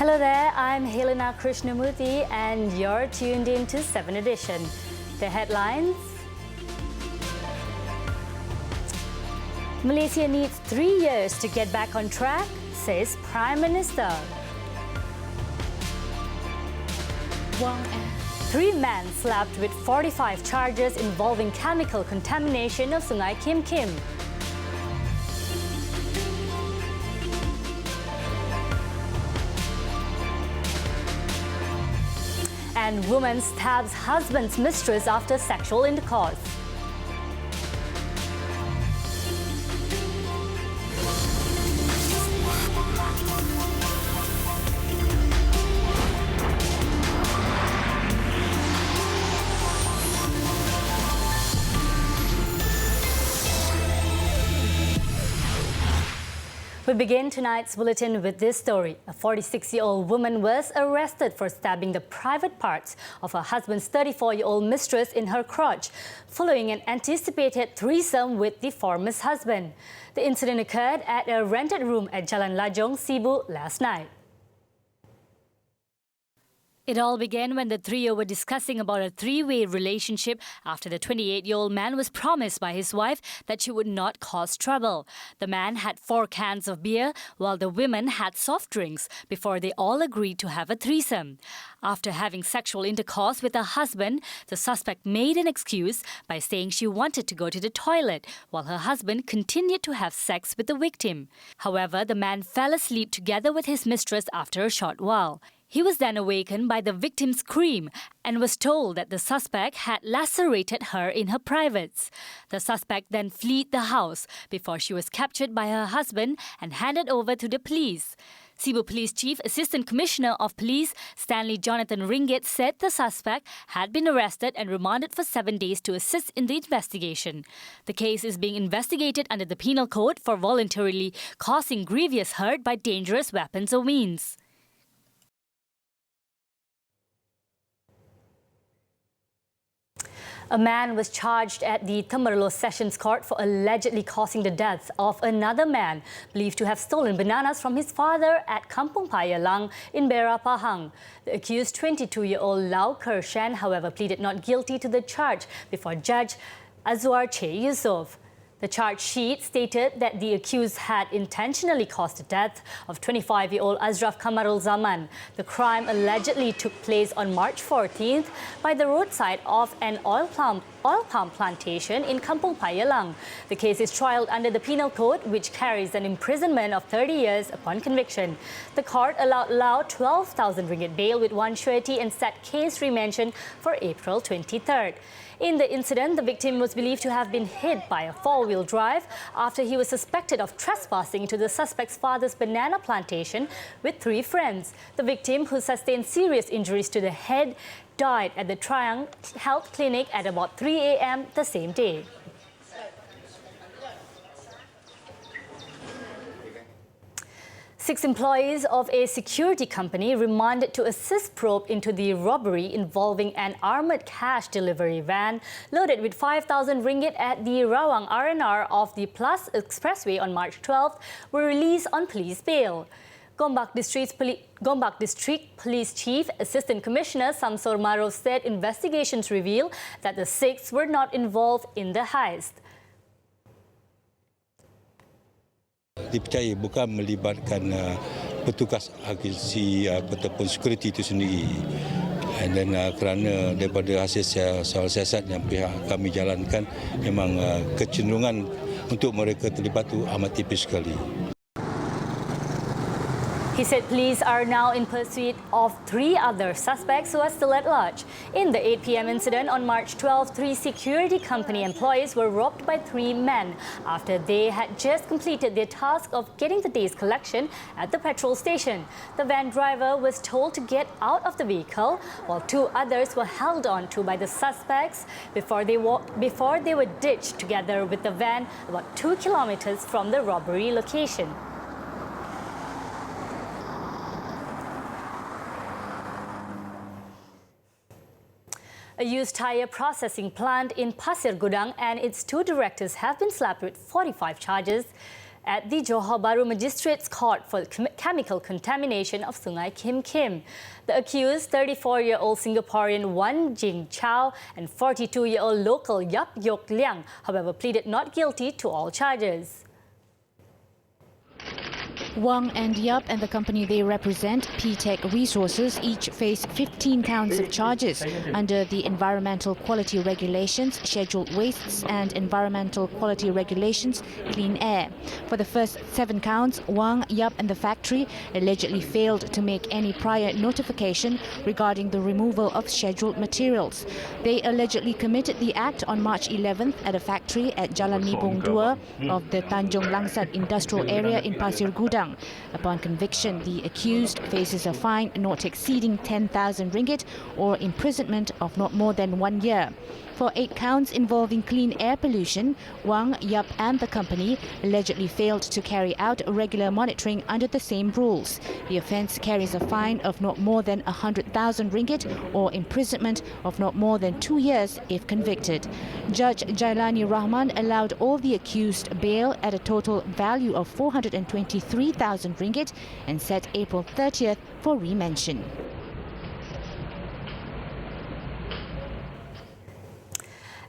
Hello there, I'm Helena Krishnamurthy and you're tuned in to 7Edition. The headlines: Malaysia needs 3 years to get back on track, says Prime Minister. 3 men slapped with 45 charges involving chemical contamination of Sungai Kim Kim. And woman stabs husband's mistress after sexual intercourse. We begin tonight's bulletin with this story. A 46-year-old woman was arrested for stabbing the private parts of her husband's 34-year-old mistress in her crotch, following an anticipated threesome with the former's husband. The incident occurred at a rented room at Jalan Lajong, Sibu last night. It all began when the trio were discussing about a 3-way relationship after the 28-year-old man was promised by his wife that she would not cause trouble. The man had 4 cans of beer, while the women had soft drinks before they all agreed to have a threesome. After having sexual intercourse with her husband, the suspect made an excuse by saying she wanted to go to the toilet, while her husband continued to have sex with the victim. However, the man fell asleep together with his mistress after a short while. He was then awakened by the victim's scream and was told that the suspect had lacerated her in her privates. The suspect then fled the house before she was captured by her husband and handed over to the police. Sibu Police Chief Assistant Commissioner of Police Stanley Jonathan Ringgit said the suspect had been arrested and remanded for 7 days to assist in the investigation. The case is being investigated under the Penal Code for voluntarily causing grievous hurt by dangerous weapons or means. A man was charged at the Temerloh Sessions Court for allegedly causing the death of another man believed to have stolen bananas from his father at Kampung Paya Lang in Bera Pahang. The accused 22-year-old Lau Kershan, however, pleaded not guilty to the charge before Judge Azwar Che Yusof. The charge sheet stated that the accused had intentionally caused the death of 25-year-old Azraf Kamarul Zaman. The crime allegedly took place on March 14th by the roadside of an oil palm plantation in Kampung Paya Lang. The case is trialed under the Penal Code, which carries an imprisonment of 30 years upon conviction. The court allowed Lau 12,000 ringgit bail with 1 surety and set case rementioned for April 23rd. In the incident, the victim was believed to have been hit by a 4-wheel drive after he was suspected of trespassing into the suspect's father's banana plantation with 3 friends. The victim, who sustained serious injuries to the head, died at the Triang Health Clinic at about 3 a.m. the same day. Six employees of a security company remanded to assist probe into the robbery involving an armoured cash delivery van loaded with 5,000 ringgit at the Rawang R&R of the Plus Expressway on March 12th were released on police bail. Gombak District Police Chief Assistant Commissioner Samsur Maruf said investigations reveal that the 6 were not involved in the heist. Dipercayai bukan melibatkan petugas agensi ataupun security itu sendiri. Dan kerana daripada hasil soal siasat yang pihak kami jalankan, memang kecenderungan untuk mereka terlibat itu amat tipis sekali. He said police are now in pursuit of 3 other suspects who are still at large. In the 8 p.m. incident on March 12, 3 security company employees were robbed by 3 men after they had just completed their task of getting the day's collection at the petrol station. The van driver was told to get out of the vehicle, while 2 others were held on to by the suspects before they were ditched together with the van about 2 kilometers from the robbery location. A used tyre processing plant in Pasir Gudang and its 2 directors have been slapped with 45 charges at the Johor Bahru Magistrates Court for chemical contamination of Sungai Kim Kim. The accused, 34-year-old Singaporean Wan Jing Chow and 42-year-old local Yap Yok Liang, however, pleaded not guilty to all charges. Wang and Yap and the company they represent, P-Tech Resources, each face 15 counts of charges under the Environmental Quality Regulations, Scheduled Wastes and Environmental Quality Regulations, Clean Air. For the first 7 counts, Wang, Yap and the factory allegedly failed to make any prior notification regarding the removal of scheduled materials. They allegedly committed the act on March 11th at a factory at Jalan Nibong 2 of the Tanjung Langsat Industrial Area in Pasir Gudang. Upon conviction, the accused faces a fine not exceeding 10,000 ringgit or imprisonment of not more than 1 year. For 8 counts involving clean air pollution, Wang, Yap and the company allegedly failed to carry out regular monitoring under the same rules. The offence carries a fine of not more than 100,000 ringgit or imprisonment of not more than 2 years if convicted. Judge Jailani Rahman allowed all the accused bail at a total value of 423,000 ringgit and set April 30th for remention.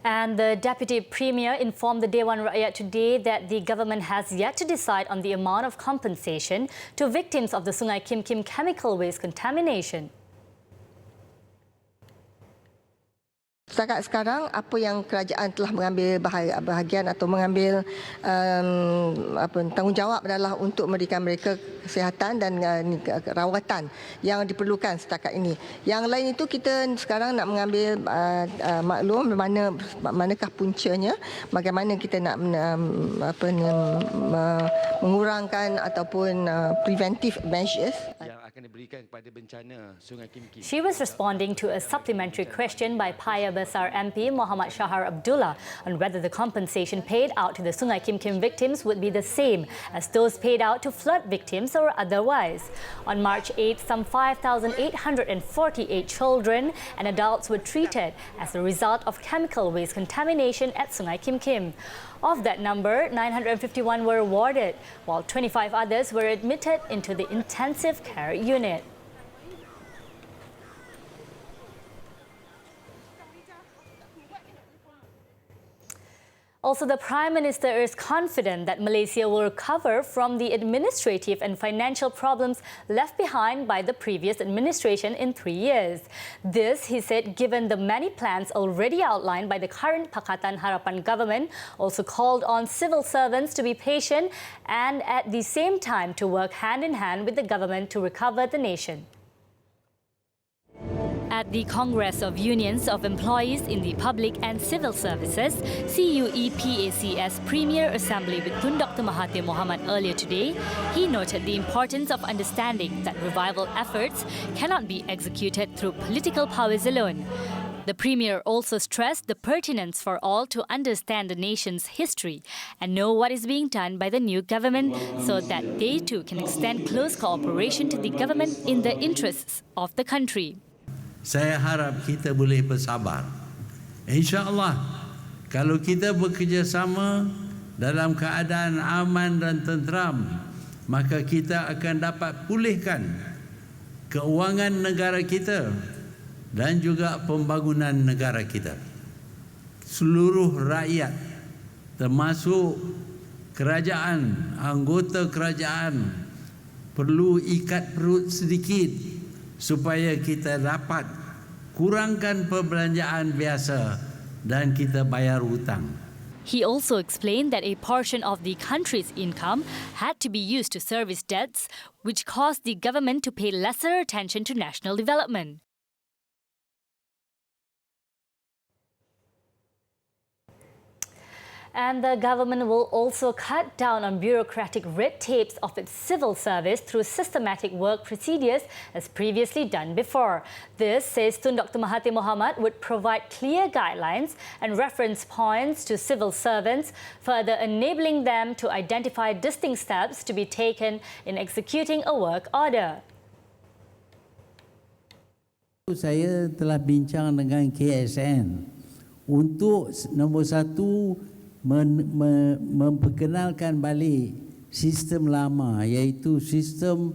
And the Deputy Premier informed the Dewan Rakyat today that the government has yet to decide on the amount of compensation to victims of the Sungai Kim Kim chemical waste contamination. Setakat sekarang, apa yang kerajaan telah mengambil bahagian atau mengambil tanggungjawab adalah untuk memberikan mereka kesihatan dan rawatan yang diperlukan setakat ini. Yang lain itu kita sekarang nak mengambil maklum manakah puncanya, bagaimana kita nak mengurangkan ataupun preventive measures. She was responding to a supplementary question by Paya Besar MP Muhammad Shahar Abdullah on whether the compensation paid out to the Sungai Kim Kim victims would be the same as those paid out to flood victims or otherwise. On March 8, some 5,848 children and adults were treated as a result of chemical waste contamination at Sungai Kim Kim. Of that number, 951 were awarded, while 25 others were admitted into the intensive care unit. Also, the Prime Minister is confident that Malaysia will recover from the administrative and financial problems left behind by the previous administration in 3 years. This, he said, given the many plans already outlined by the current Pakatan Harapan government, also called on civil servants to be patient and at the same time to work hand in hand with the government to recover the nation. At the Congress of Unions of Employees in the Public and Civil Services, CUEPACS Premier Assembly with Tun Dr. Mahathir Mohamad earlier today, he noted the importance of understanding that revival efforts cannot be executed through political powers alone. The Premier also stressed the pertinence for all to understand the nation's history and know what is being done by the new government so that they too can extend close cooperation to the government in the interests of the country. Saya harap kita boleh bersabar. InsyaAllah, kalau kita bekerjasama dalam keadaan aman dan tenteram, maka kita akan dapat pulihkan keuangan negara kita dan juga pembangunan negara kita. Seluruh rakyat, termasuk kerajaan, anggota kerajaan, perlu ikat perut sedikit supaya kita dapat kurangkan perbelanjaan biasa dan kita bayar hutang. He also explained that a portion of the country's income had to be used to service debts, which caused the government to pay lesser attention to national development. And the government will also cut down on bureaucratic red tapes of its civil service through systematic work procedures as previously done before. This, says Tun Dr. Mahathir Mohamad, would provide clear guidelines and reference points to civil servants, further enabling them to identify distinct steps to be taken in executing a work order. Saya telah bincang dengan KSN untuk nombor 1 memperkenalkan balik sistem lama, iaitu sistem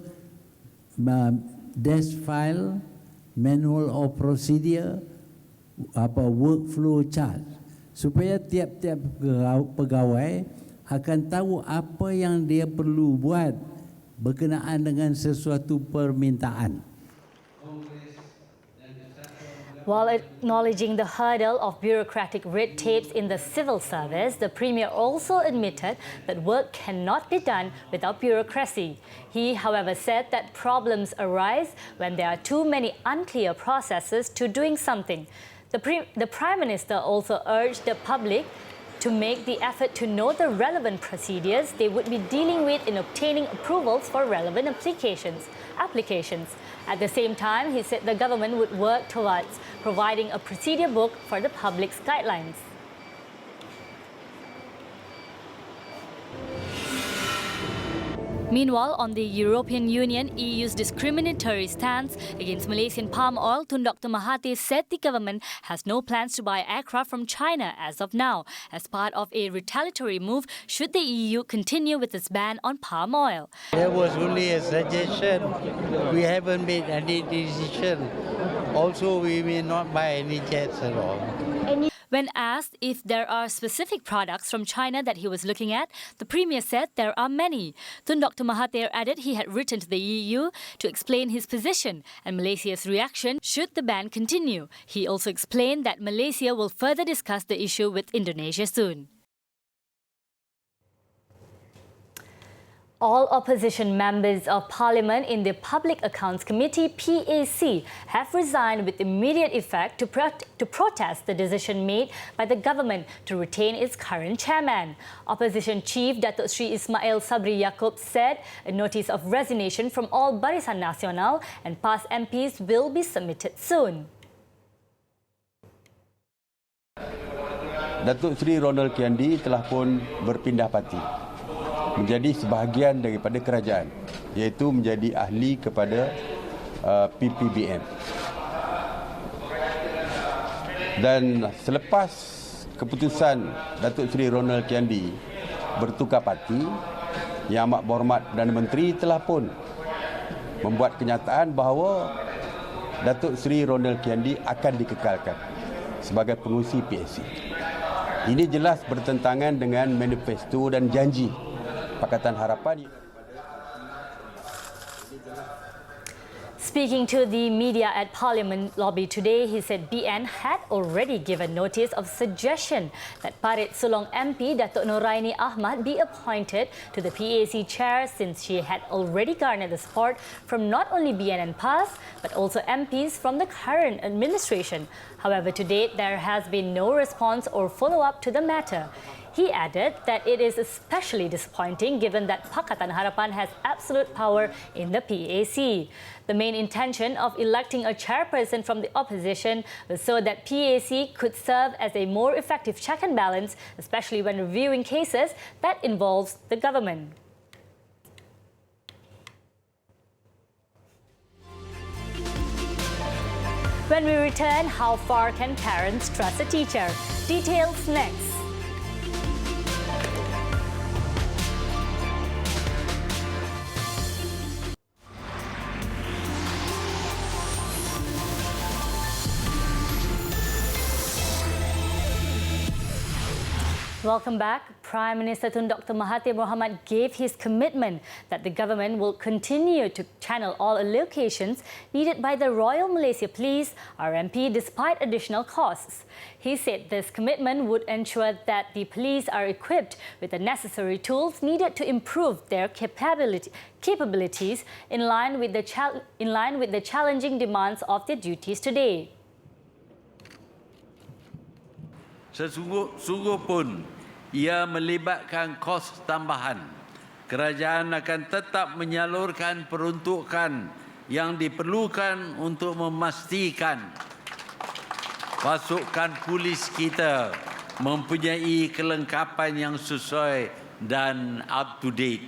desk file, manual of procedure, workflow chart, supaya tiap-tiap pegawai akan tahu apa yang dia perlu buat berkenaan dengan sesuatu permintaan. While acknowledging the hurdle of bureaucratic red tapes in the civil service, the Premier also admitted that work cannot be done without bureaucracy. He, however, said that problems arise when there are too many unclear processes to doing something. The Prime Minister also urged the public to make the effort to know the relevant procedures they would be dealing with in obtaining approvals for relevant applications. At the same time, he said the government would work towards providing a procedure book for the public's guidelines. Meanwhile, on the European Union, EU's discriminatory stance against Malaysian palm oil, Tun Dr. Mahathir said the government has no plans to buy aircraft from China as of now, as part of a retaliatory move should the EU continue with its ban on palm oil. There was only a suggestion. We haven't made any decision. Also, we may not buy any jets at all. When asked if there are specific products from China that he was looking at, the Premier said there are many. Tun Dr. Mahathir added he had written to the EU to explain his position and Malaysia's reaction should the ban continue. He also explained that Malaysia will further discuss the issue with Indonesia soon. All opposition members of Parliament in the Public Accounts Committee (PAC) have resigned with immediate effect to protest the decision made by the government to retain its current chairman. Opposition Chief Datuk Sri Ismail Sabri Yaakob said a notice of resignation from all Barisan Nasional and PAS MPs will be submitted soon. Datuk Seri Ronald Kiandi telah pun berpindah parti menjadi sebahagian daripada kerajaan, iaitu menjadi ahli kepada PPBM. Dan selepas keputusan Datuk Seri Ronald Kiandi bertukar parti, Yang Amat Berhormat Perdana Menteri telah pun membuat kenyataan bahawa Datuk Seri Ronald Kiandi akan dikekalkan sebagai pengurusi PAC. Ini jelas bertentangan dengan manifesto dan janji Pakatan Harapan. Speaking to the media at Parliament lobby today, he said BN had already given notice of suggestion that Parit Sulong MP Datuk Noraini Ahmad be appointed to the PAC chair since she had already garnered the support from not only BN and PAS but also MPs from the current administration. However, to date, there has been no response or follow-up to the matter. He added that it is especially disappointing given that Pakatan Harapan has absolute power in the PAC. The main intention of electing a chairperson from the opposition was so that PAC could serve as a more effective check and balance, especially when reviewing cases that involves the government. When we return, how far can parents trust a teacher? Details next. Welcome back. Prime Minister Tun Dr. Mahathir Mohamad gave his commitment that the government will continue to channel all allocations needed by the Royal Malaysia Police, RMP, despite additional costs. He said this commitment would ensure that the police are equipped with the necessary tools needed to improve their capabilities in line with the challenging demands of their duties today. Sungguh pun ia melibatkan kos tambahan. Kerajaan akan tetap menyalurkan peruntukan yang diperlukan untuk memastikan pasukan polis kita mempunyai kelengkapan yang sesuai dan up to date.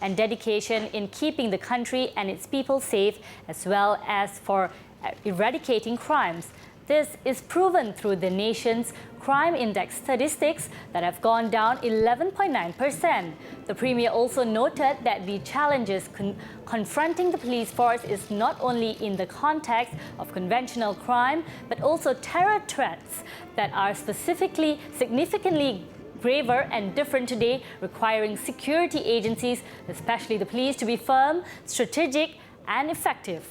And dedication in keeping the country and its people safe, as well as for eradicating crimes. This is proven through the nation's crime index statistics that have gone down 11.9%. The Premier also noted that the challenges confronting the police force is not only in the context of conventional crime, but also terror threats that are significantly graver and different today, requiring security agencies, especially the police, to be firm, strategic, and effective.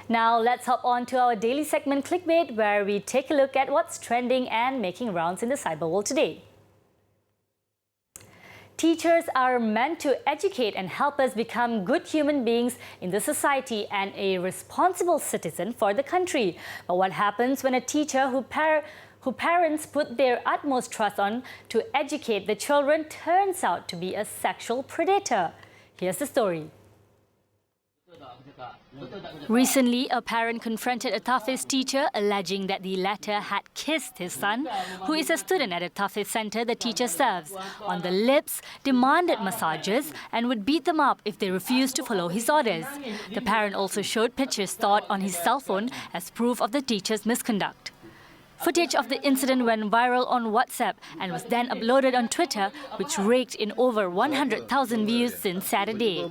Now let's hop on to our daily segment Clickbait, where we take a look at what's trending and making rounds in the cyber world today. Teachers are meant to educate and help us become good human beings in the society and a responsible citizen for the country. But what happens when a teacher who parents put their utmost trust on to educate the children turns out to be a sexual predator? Here's the story. Recently, a parent confronted a Tafiz teacher alleging that the latter had kissed his son, who is a student at a Tafiz center the teacher serves, on the lips, demanded massages and would beat them up if they refused to follow his orders. The parent also showed pictures stored on his cell phone as proof of the teacher's misconduct. Footage of the incident went viral on WhatsApp and was then uploaded on Twitter, which raked in over 100,000 views since Saturday.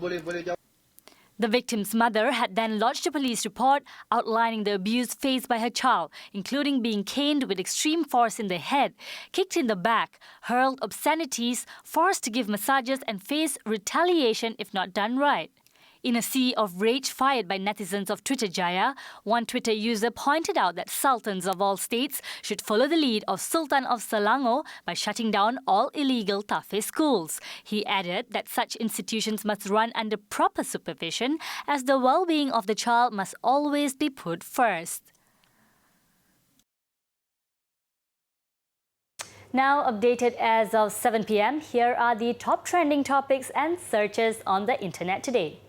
The victim's mother had then lodged a police report outlining the abuse faced by her child, including being caned with extreme force in the head, kicked in the back, hurled obscenities, forced to give massages and face retaliation if not done right. In a sea of rage fired by netizens of Twitter Jaya, one Twitter user pointed out that sultans of all states should follow the lead of Sultan of Selangor by shutting down all illegal Tafiz schools. He added that such institutions must run under proper supervision, as the well-being of the child must always be put first. Now updated as of 7 p.m, here are the top trending topics and searches on the internet today.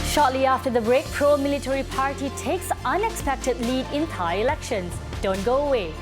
Shortly after the break, pro-military party takes unexpected lead in Thai elections. Don't go away.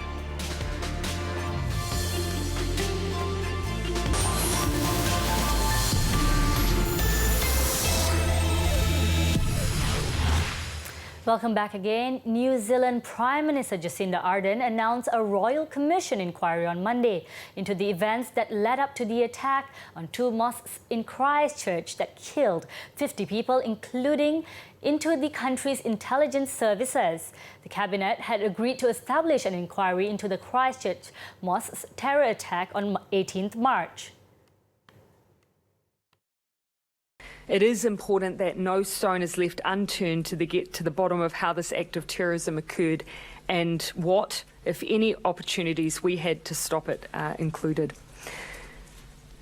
Welcome back again. New Zealand Prime Minister Jacinda Ardern announced a royal commission inquiry on Monday into the events that led up to the attack on two mosques in Christchurch that killed 50 people, including into the country's intelligence services. The cabinet had agreed to establish an inquiry into the Christchurch mosque's terror attack on 18th March. It is important that no stone is left unturned to get to the bottom of how this act of terrorism occurred and what, if any, opportunities we had to stop it included.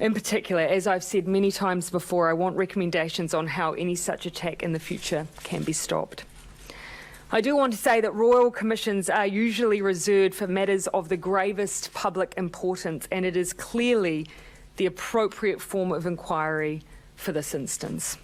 In particular, as I've said many times before, I want recommendations on how any such attack in the future can be stopped. I do want to say that royal commissions are usually reserved for matters of the gravest public importance, and it is clearly the appropriate form of inquiry for this instance.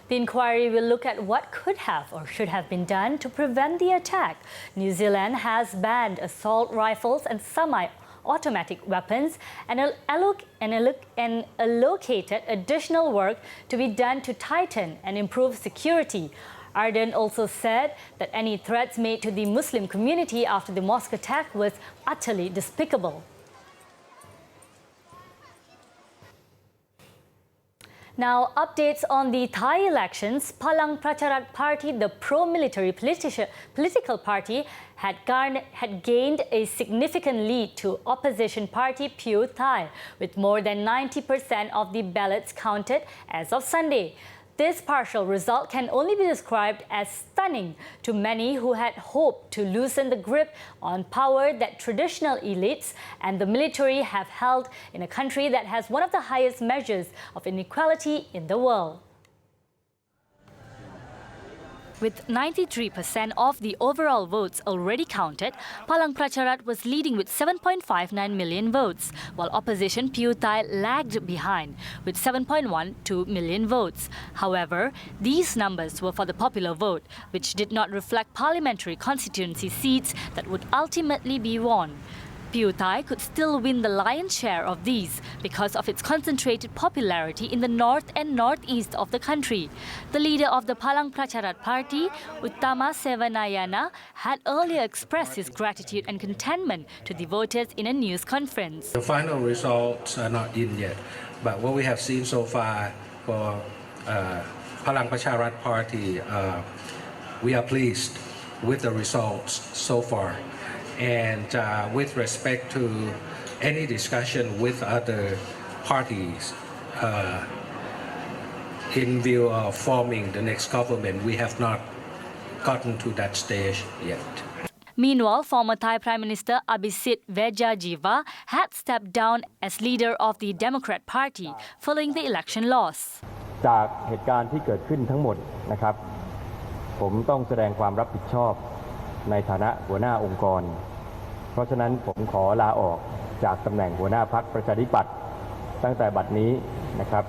The inquiry will look at what could have or should have been done to prevent the attack. New Zealand has banned assault rifles and semi-automatic weapons and allocated additional work to be done to tighten and improve security. Ardern also said that any threats made to the Muslim community after the mosque attack was utterly despicable. Now, updates on the Thai elections. Palang Pracharat Party, the pro-military political party, had gained a significant lead to opposition party Pheu Thai, with more than 90% of the ballots counted as of Sunday. This partial result can only be described as stunning to many who had hoped to loosen the grip on power that traditional elites and the military have held in a country that has one of the highest measures of inequality in the world. With 93% of the overall votes already counted, Palang Pracharat was leading with 7.59 million votes, while opposition Pheu Thai lagged behind with 7.12 million votes. However, these numbers were for the popular vote, which did not reflect parliamentary constituency seats that would ultimately be won. Pheu Thai could still win the lion's share of these because of its concentrated popularity in the north and northeast of the country. The leader of the Palang Pracharat Party, Uttama Sevanayana, had earlier expressed his gratitude and contentment to the voters in a news conference. The final results are not in yet, but what we have seen so far for Palang Pracharat Party, we are pleased with the results so far. And with respect to any discussion with other parties in view of forming the next government, we have not gotten to that stage yet. Meanwhile, former Thai Prime Minister Abhisit Vejjajiva had stepped down as leader of the Democrat Party following the election loss. จากเหตุการณ์ที่เกิดขึ้นทั้งหมดนะครับผมต้องแสดงความรับผิดชอบในฐานะหัวหน้าองค์กรเพราะฉะนั้นผมขอลาออกจากตำแหน่งหัวหน้าพรรคประชาธิปัตย์ตั้งแต่บัดนี้นะครับ